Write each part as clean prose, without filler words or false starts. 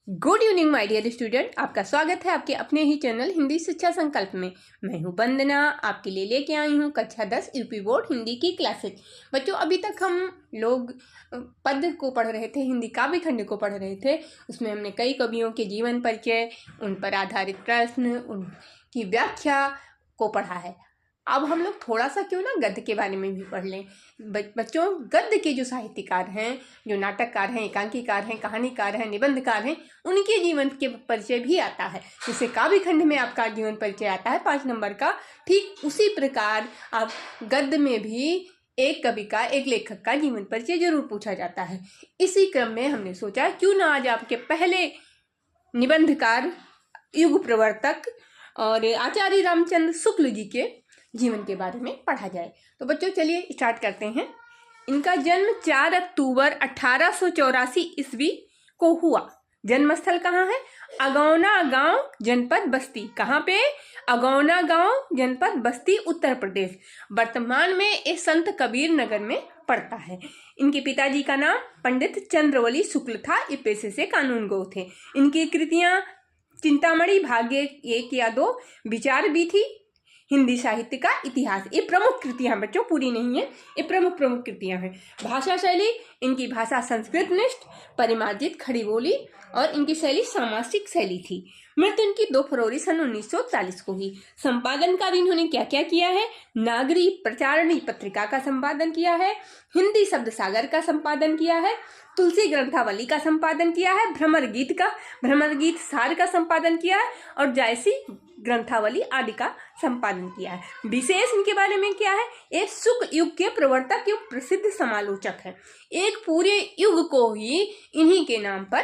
Good evening my dear student, आपका स्वागत है आपके अपने ही चैनल हिंदी शिक्षा संकल्प में। मैं हूं वंदना, आपके लिए लेके आई हूं कक्षा 10 यूपी बोर्ड हिंदी की क्लासेज। बच्चों, अभी तक हम लोग पद्य को पढ़ रहे थे, हिंदी काव्य खंड को पढ़ रहे थे। उसमें हमने कई कवियों के जीवन परिचय, उन पर आधारित प्रश्न, उनकी व्याख्या को पढ़ा है। अब हम लोग थोड़ा सा क्यों ना गद्य के बारे में भी पढ़ लें। बच्चों, गद्य के जो साहित्यकार हैं, जो नाटककार हैं, एकांकीकार हैं, कहानीकार हैं, निबंधकार हैं, उनके जीवन के परिचय भी आता है। जैसे काव्य खंड में आपका जीवन परिचय आता है 5 नंबर का, ठीक उसी प्रकार आप गद्य में भी एक कवि का, एक लेखक का जीवन परिचय जरूर पूछा जाता है। इसी क्रम में हमने सोचा क्यों ना आज आपके पहले निबंधकार, युग प्रवर्तक और आचार्य रामचंद्र शुक्ल जी के जीवन के बारे में पढ़ा जाए। तो बच्चों, चलिए स्टार्ट करते हैं। इनका जन्म 4 अक्टूबर 1884 ईस्वी को हुआ। जन्मस्थल कहाँ है? अगौना गांव, जनपद बस्ती। कहाँ पे? अगौना गांव, जनपद बस्ती, उत्तर प्रदेश। वर्तमान में ये संत कबीर नगर में पड़ता है। इनके पिताजी का नाम पंडित चंद्रवली शुक्ल था। ये पेशे से कानूनगो थे। इनकी कृतियां चिंतामणि भाग्य 1 या 2, विचार भी थी, हिंदी साहित्य का इतिहास। ये प्रमुख कृतियां बच्चों, पूरी नहीं है, ये प्रमुख कृतियां हैं। भाषा शैली, इनकी भाषा संस्कृत निष्ठ, परिमार्जित खड़ी बोली और इनकी शैली सामासिक शैली थी। मृत्यु इनकी 2 फरवरी सन 1940 को हुई। संपादन कार्य इन्होंने क्या क्या किया है? नागरी प्रचारणी पत्रिका का संपादन किया है, हिंदी शब्द सागर का संपादन किया है, तुलसी ग्रंथावली का संपादन किया है, भ्रमर गीत सार का संपादन किया है और जायसी ग्रंथावली आदि का संपादन किया है। विशेष इनके बारे में क्या है? ये शुक्ल युग के प्रवर्तक युग प्रसिद्ध समालोचक है। एक पूरे युग को ही इन्हीं के नाम पर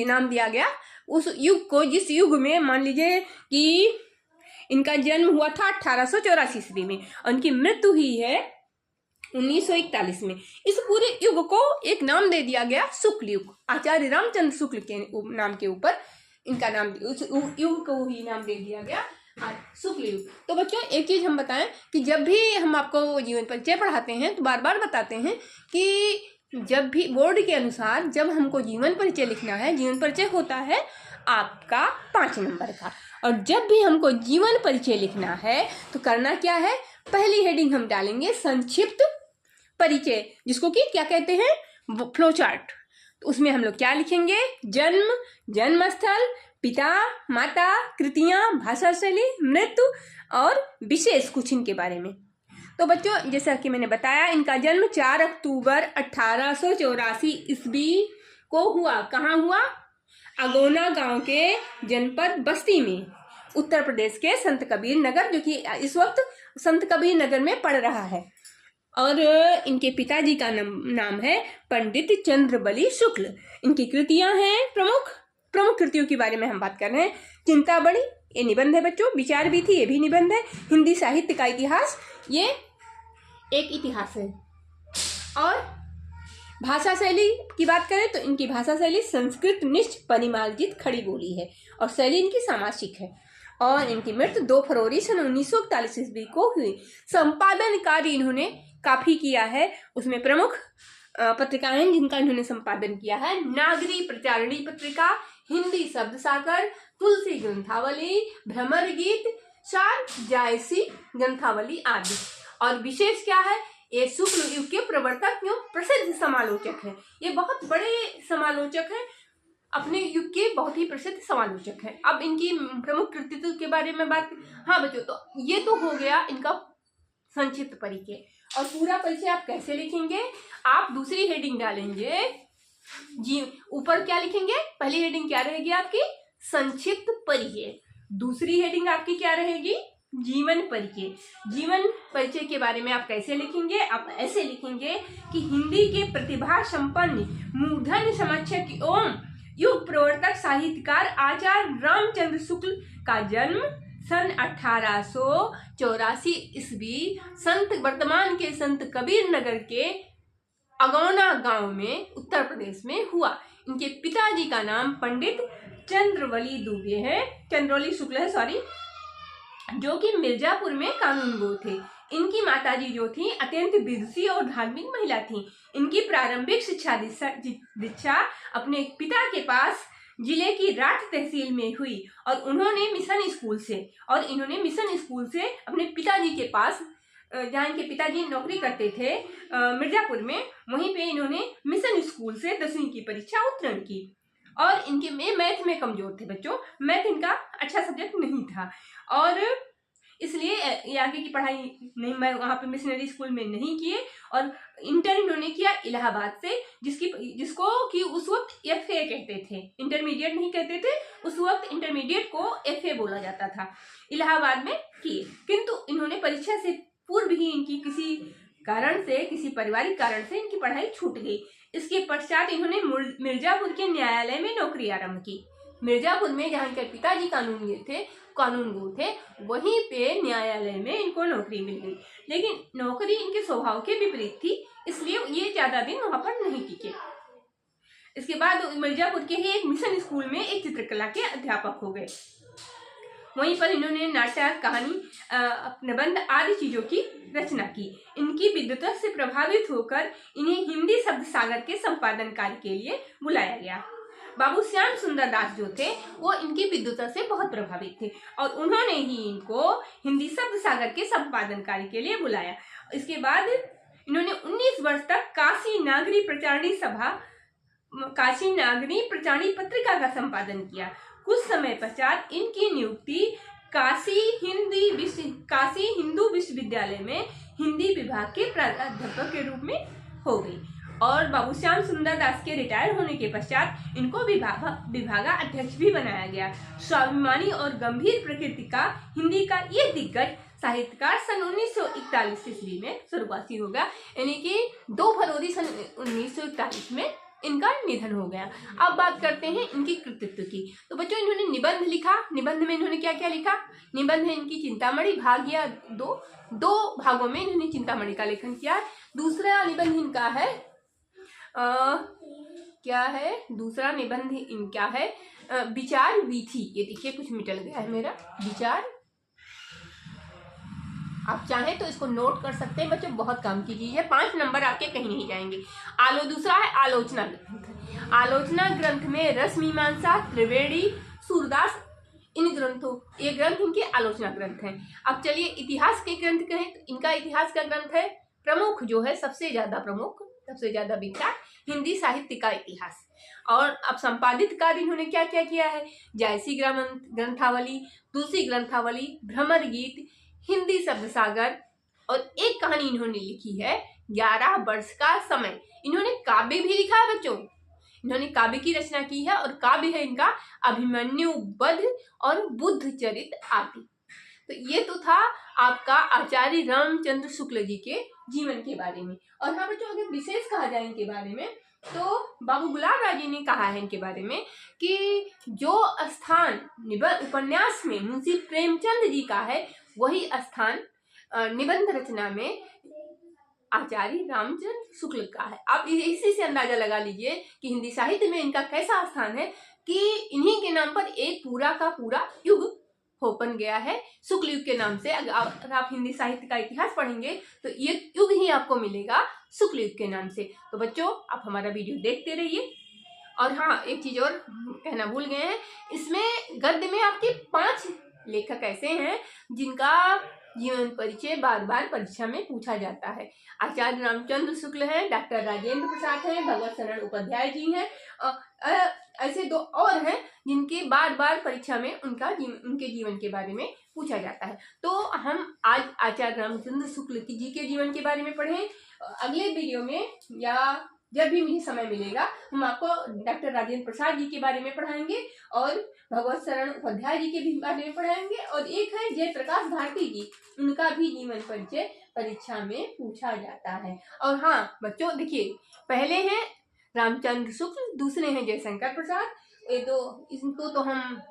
नाम दिया गया। उस युग को, जिस युग में मान लीजिए कि इनका जन्म हुआ था 1884 ईस्वी में और इनकी मृत्यु हुई है 1941 में। इस पूरे युग को एक नाम दे दिया गया शुक्ल युग। आचार्य रामचंद्र शुक्ल के नाम के ऊपर इनका नाम, उस युग को ही नाम दे दिया गया शुक्ल युग। तो बच्चों, एक चीज हम बताएं कि जब भी हम आपको जीवन परिचय पढ़ाते हैं तो बार बार बताते हैं कि जब भी बोर्ड के अनुसार जब हमको जीवन परिचय लिखना है, जीवन परिचय होता है आपका 5 नंबर का, और जब भी हमको जीवन परिचय लिखना है तो करना क्या है? पहली हेडिंग हम डालेंगे संक्षिप्त परिचय, जिसको कि क्या कहते हैं? Flow chart. तो उसमें हम लोग क्या लिखेंगे? जन्म, जन्मस्थल, पिता माता, कृतियां, भाषा शैली, मृत्यु और विशेष कुछ इनके बारे में। तो बच्चों, जैसा कि मैंने बताया, इनका जन्म 4 अक्टूबर 1884 ईस्वी को हुआ। कहाँ हुआ? अगौना गांव के जनपद बस्ती में, उत्तर प्रदेश के संत कबीर नगर, जो कि इस वक्त संत कबीर नगर में पड़ रहा है। और इनके पिताजी का नाम है पंडित चंद्रवली शुक्ल। इनकी कृतियां हैं प्रमुख कृतियों के बारे में हम बात कर रहे हैं। चिंतामणि, ये निबंध है बच्चों। विचार भी थी, ये भी निबंध है। हिंदी साहित्य का इतिहास, ये एक इतिहास है। और भाषा शैली की बात करें तो इनकी भाषा शैली संस्कृत निष्ठ, परिमार्जित खड़ी बोली है और शैली इनकी सामासिक है। और इनकी मृत्यु 2 फरवरी सन 1941 ईस्वी को हुई। संपादन कार्य इन्होंने काफी किया है। उसमें प्रमुख पत्रिकाएं जिनका इन्होंने संपादन किया है: नागरी प्रचारणी पत्रिका, हिंदी शब्द सागर, तुलसी ग्रंथावली, भ्रमर गीत सार, जायसी ग्रंथावली आदि। और विशेष क्या है? ये शुक्ल युग के प्रवर्तक एवं प्रसिद्ध समालोचक है। ये बहुत बड़े समालोचक हैं, अपने युग के बहुत ही प्रसिद्ध समालोचक हैं। अब इनकी प्रमुख कृतित्व के बारे में बात। हाँ बच्चों, तो ये तो हो गया इनका संक्षिप्त परिचय। और पूरा परिचय आप कैसे लिखेंगे? आप दूसरी हेडिंग डालेंगे जी। ऊपर क्या लिखेंगे? पहली हेडिंग क्या रहेगी आपकी? संक्षिप्त परिचय। दूसरी हेडिंग आपकी क्या रहेगी? जीवन परिचय। जीवन परिचय के बारे में आप कैसे लिखेंगे? आप ऐसे लिखेंगे कि हिंदी के प्रतिभा संपन्न मूर्धन्य समीक्षक एवं युग प्रवर्तक साहित्यकार आचार्य रामचंद्र शुक्ल का जन्म सन 1884 ईस्वी वर्तमान के संत कबीर नगर के अगौना गांव में, उत्तर प्रदेश में हुआ। इनके पिताजी का नाम पंडित चंद्रवली दुबे है, चंद्रवली शुक्ल है, सॉरी, जो कि मिर्जापुर में कानूनगो थे। इनकी माताजी जो थी अत्यंत विदुषी और धार्मिक महिला थी। इनकी प्रारंभिक शिक्षा दीक्षा अपने पिता के पास जिले की राठ तहसील में हुई और इन्होंने मिशन स्कूल से अपने पिताजी के पास, जहाँ इनके पिताजी नौकरी करते थे मिर्जापुर में, वहीं पे इन्होंने मिशन स्कूल से 10वीं की परीक्षा उत्तीर्ण की। और इनके मैथ में कमजोर थे बच्चों, मैथ इनका अच्छा सब्जेक्ट नहीं था और इसलिए ये आगे की पढ़ाई नहीं, मैं वहाँ पे मिशनरी स्कूल में नहीं किए। और इंटर इन्होंने किया इलाहाबाद से, जिसको कि उस वक्त FA कहते थे, इंटरमीडिएट नहीं कहते थे, उस वक्त इंटरमीडिएट को FA बोला जाता था। इलाहाबाद में किए, किंतु इन्होंने परीक्षा से पूर्व ही इनकी किसी पारिवारिक कारण से इनकी पढ़ाई छूट गई। इसके पश्चात इन्होंने मिर्जापुर के न्यायालय में नौकरी आरंभ की। मिर्जापुर में जहाँ इनके पिताजी कानूनगो थे, वहीं पे न्यायालय में इनको नौकरी मिल गई। लेकिन नौकरी इनके स्वभाव के विपरीत थी, इसलिए ये ज्यादा दिन वहां पर नहीं टिके। इसके बाद मिर्जापुर के ही एक मिशन स्कूल में एक चित्रकला के अध्यापक हो गए। वहीं पर इन्होंने नाटक, कहानी, निबंध आदि चीजों की रचना की। इनकी विद्वता से प्रभावित होकर इन्हें हिंदी शब्द सागर के संपादन कार्य के लिए बुलाया गया। बाबू श्याम सुंदर दास जो थे वो इनकी विद्वता से बहुत प्रभावित थे और उन्होंने ही इनको हिंदी शब्द सागर के संपादन कार्य के लिए बुलाया। इसके बाद इन्होंने 19 वर्ष तक काशी नागरी प्रचारणी पत्रिका का संपादन किया। कुछ समय पश्चात इनकी नियुक्ति काशी हिंदू विश्वविद्यालय में हिंदी विभाग के प्राध्यापक के रूप में हो गई। और बाबू श्याम सुंदर दास के रिटायर होने के पश्चात इनको विभागाध्यक्ष भी बनाया गया। स्वाभिमानी और गंभीर प्रकृति का हिंदी का ये दिग्गज साहित्यकार सन 1941 ईस्वी में स्वर्गवासी हो गया, यानी कि 2 फरवरी सन 1941 में इनका निधन हो गया। अब बात करते हैं इनकी कृतित्व की। तो बच्चों इन्होंने निबंध लिखा। निबंध में इन्होंने क्या क्या लिखा? निबंध है इनकी चिंतामणि, भाग या दो भागों में इन्होंने चिंतामणि का लेखन किया। दूसरा निबंध इनका है क्या है? दूसरा निबंध इनका है विचार वीथी। ये देखिए कुछ मिटल गया है मेरा विचार, आप चाहें तो इसको नोट कर सकते हैं बच्चों, बहुत काम की चीज है, 5 नंबर आपके कहीं नहीं जाएंगे। दूसरा है आलोचना ग्रंथ। आलोचना ग्रंथ में रस मीमांसा, त्रिवेणी, सूरदास, इन ग्रंथों, ये ग्रंथ इनके आलोचना ग्रंथ हैं। अब चलिए इतिहास के ग्रंथ कहें तो इनका इतिहास का ग्रंथ है प्रमुख, जो है सबसे ज्यादा विख्यात, हिंदी साहित्य का इतिहास। और अब संपादित कार्य इन्होंने क्या क्या किया है? जायसी ग्रंथावली, तुलसी ग्रंथावली, भ्रमर गीत, हिंदी शब्द सागर, और एक कहानी इन्होंने लिखी है 11 वर्ष का समय। इन्होंने काव्य भी लिखा है बच्चों, इन्होंने काव्य की रचना की है और काव्य है इनका अभिमन्यु वध और बुद्ध चरित आदि। तो ये तो था आपका आचार्य रामचंद्र शुक्ल जी के जीवन के बारे में। और हाँ बच्चों, अगर विशेष कहा जाए इनके बारे में तो बाबू गुलाब राय जी ने कहा है इनके बारे में कि जो स्थान उपन्यास में मुंशी प्रेमचंद जी का है, वही स्थान निबंध रचना में आचार्य रामचंद्र शुक्ल का है। आप इसी से अंदाजा लगा लीजिए कि हिंदी साहित्य में इनका कैसा स्थान है कि इन्हीं के नाम पर एक पूरा का पूरा युग बन गया है। शुक्ल युग के नाम से अगर आप हिंदी साहित्य का इतिहास पढ़ेंगे तो ये युग ही आपको मिलेगा शुक्ल युग के नाम से। तो बच्चों आप हमारा वीडियो देखते रहिए। और हाँ, एक चीज और कहना भूल गए हैं, इसमें गद्य में आपके 5 लेखक ऐसे हैं जिनका जीवन परिचय बार बार परीक्षा में पूछा जाता है। आचार्य रामचंद्र शुक्ल हैं, डॉक्टर राजेंद्र प्रसाद हैं, भगवत शरण उपाध्याय जी हैं, ऐसे 2 और हैं जिनके बार बार परीक्षा में उनके जीवन के बारे में पूछा जाता है। तो हम आज आचार्य रामचंद्र शुक्ल जी के जीवन के बारे में पढ़ें। अगले वीडियो में या जब भी मुझे समय मिलेगा हम आपको डॉक्टर राजेंद्र प्रसाद जी के बारे में पढ़ाएंगे और भगवत शरण उपाध्याय जी के भी बारे में पढ़ाएंगे। और एक है जयप्रकाश भारती जी, उनका भी जीवन परिचय परीक्षा में पूछा जाता है। और हाँ बच्चों देखिए, पहले हैं रामचंद्र शुक्ल, दूसरे हैं जयशंकर प्रसाद। ये 2 इनको तो हम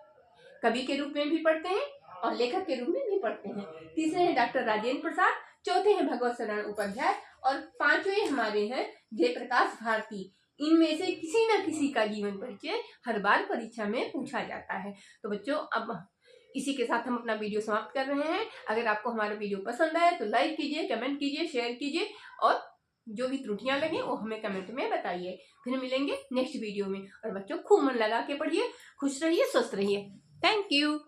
कवि के रूप में भी पढ़ते हैं और लेखक के रूप में भी पढ़ते हैं। तीसरे हैं डॉक्टर राजेंद्र प्रसाद, चौथे हैं भगवत शरण उपाध्याय और 5वें हमारे हैं जयप्रकाश भारती। इनमें से किसी न किसी का जीवन परिचय हर बार परीक्षा में पूछा जाता है। तो बच्चों अब इसी के साथ हम अपना वीडियो समाप्त कर रहे हैं। अगर आपको हमारा वीडियो पसंद आए तो लाइक कीजिए, कमेंट कीजिए, शेयर कीजिए और जो भी त्रुटियां लगे वो हमें कमेंट में बताइए। फिर मिलेंगे नेक्स्ट वीडियो में। और बच्चों खूब मन लगा के पढ़िए, खुश रहिए, स्वस्थ रहिए। Thank you.